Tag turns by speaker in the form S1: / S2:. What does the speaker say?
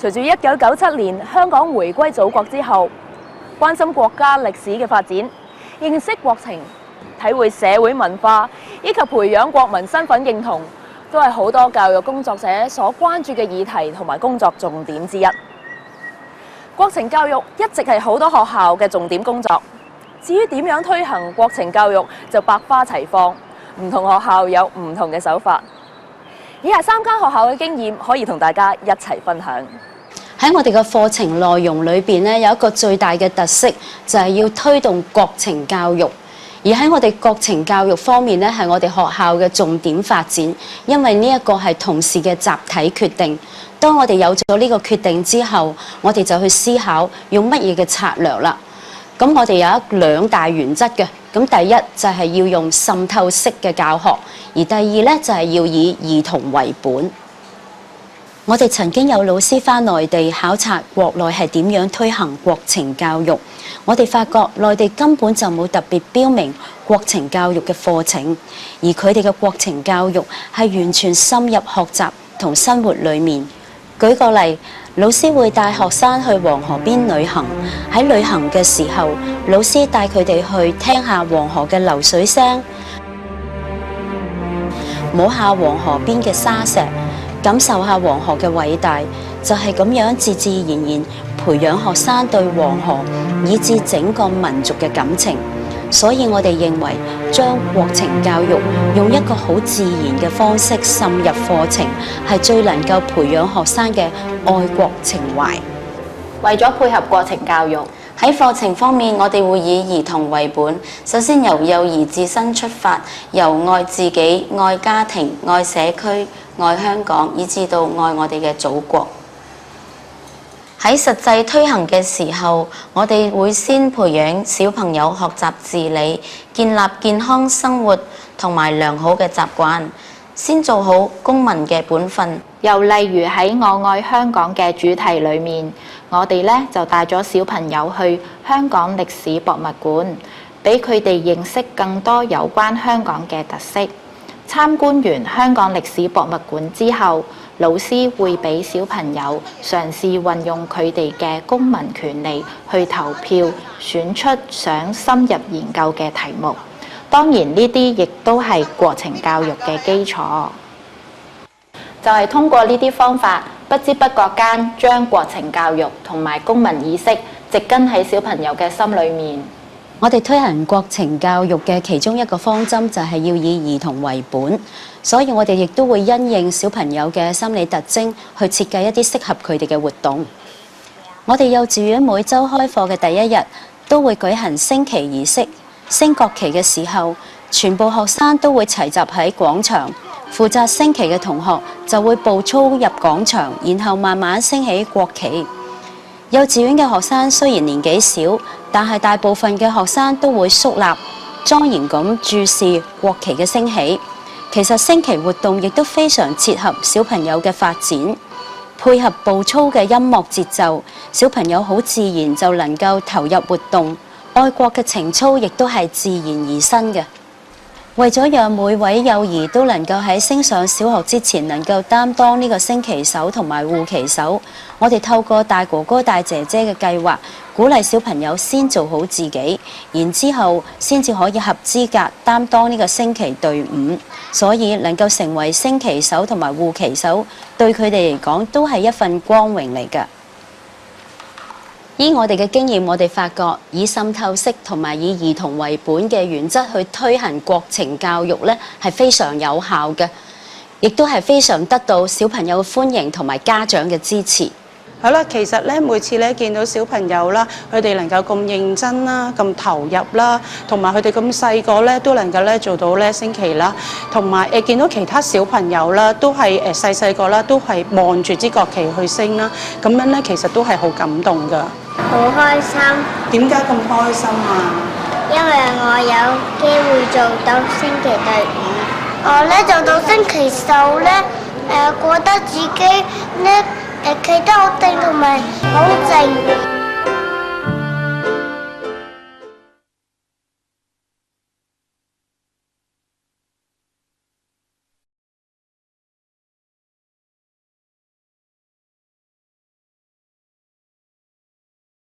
S1: 隨住1997年香港回歸祖國之後，關心國家歷史嘅發展，認識國情，體會社會文化，以及培養國民身份認同，都係好多教育工作者所關注嘅議題同埋工作重點之一。國情教育一直係好多學校嘅重點工作。至於點樣推行國情教育，就百花齊放，唔同學校有唔同嘅手法。以下3間學校嘅經驗可以同大家一齊分享。
S2: 喺我哋嘅課程內容裏邊咧，有一個最大嘅特色就係要推動國情教育。而喺我哋國情教育方面咧，係我哋學校嘅重點發展，因為呢一個係同事嘅集體決定。當我哋有咗呢個決定之後，我哋就去思考用乜嘢嘅策略啦。咁我哋有2大原則嘅。咁第一就係要用滲透式嘅教學，而第二咧就係要以兒童為本。我哋曾經有老師返內地考察國內係點樣推行國情教育，我哋發覺內地根本就冇特別標明國情教育嘅課程，而佢哋嘅國情教育係完全深入學習同生活裡面。舉個例，老師會帶學生去黃河邊旅行，喺旅行嘅時候，老師帶佢哋去聽下黃河嘅流水聲，摸下黃河邊嘅沙石，感受下黃河嘅偉大，就係咁樣自自然然培養學生對黃河以至整個民族嘅感情。所以我哋認為將國情教育用一個好自然嘅方式滲入課程，係最能夠培養學生嘅愛國情懷。
S3: 為咗配合國情教育，
S2: 喺課程方面，我哋會以兒童為本。首先由幼兒自身出發，由愛自己、愛家庭、愛社區、愛香港，以至到愛我哋嘅祖國。喺實際推行嘅時候，我哋會先培養小朋友學習自理，建立健康生活同埋良好嘅習慣，先做好公民嘅本分。
S3: 又例如喺我愛香港嘅主題裏面，我哋咧就帶咗小朋友去香港歷史博物館，俾佢哋認識更多有關香港嘅特色。參觀完香港歷史博物館之後，老師會俾小朋友嘗試運用佢哋嘅公民權利去投票，選出想深入研究嘅題目。當然呢啲亦都係國情教育嘅基礎。就係通過呢啲方法，不知不覺間將國情教育同埋公民意識植根喺小朋友嘅心裏面。
S2: 我哋推行國情教育嘅其中一個方針就係要以兒童為本，所以我哋亦都會因應小朋友嘅心理特徵去設計一啲適合佢哋嘅活動。我哋幼稚園每週開課嘅第一日都會舉行升旗儀式，升國旗嘅時候，全部學生都會齊集喺廣場，負責升旗嘅同學就會步操入廣場，然後慢慢升起國旗。幼稚園嘅學生雖然年紀小，但係大部分嘅學生都會肅立莊嚴咁注視國旗嘅升起。其實升旗活動亦都非常切合小朋友嘅發展，配合步操嘅音樂節奏，小朋友好自然就能夠投入活動，愛國嘅情操亦都係自然而生嘅。為咗讓每位幼兒都能夠喺升上小學之前能夠擔當呢個升旗手同埋護旗手，我哋透過大哥哥大姐姐嘅計劃，鼓勵小朋友先做好自己，然之後先至可以合資格擔當呢個升旗隊伍。所以能夠成為升旗手同埋護旗手，對佢哋嚟講都係一份光榮嚟㗎。依我哋嘅經驗，我哋發覺以滲透式同埋以兒童為本嘅原則去推行國情教育咧，係非常有效嘅，亦都係非常得到小朋友嘅歡迎同埋家長嘅支持。
S4: 好啦，其實咧每次咧見到小朋友啦，佢哋能夠咁認真啦、咁投入啦，同埋佢哋咁細個咧都能夠咧做到咧升旗啦，同埋見到其他小朋友啦，都係細個啦，都係望住支國旗去升啦，咁樣咧其實都係好感動㗎。
S5: 好開心。
S4: 點解咁開心啊？
S5: 因為我有機會做到升旗隊伍。我咧做到升旗手咧，覺得自己咧企得好定同埋好靜。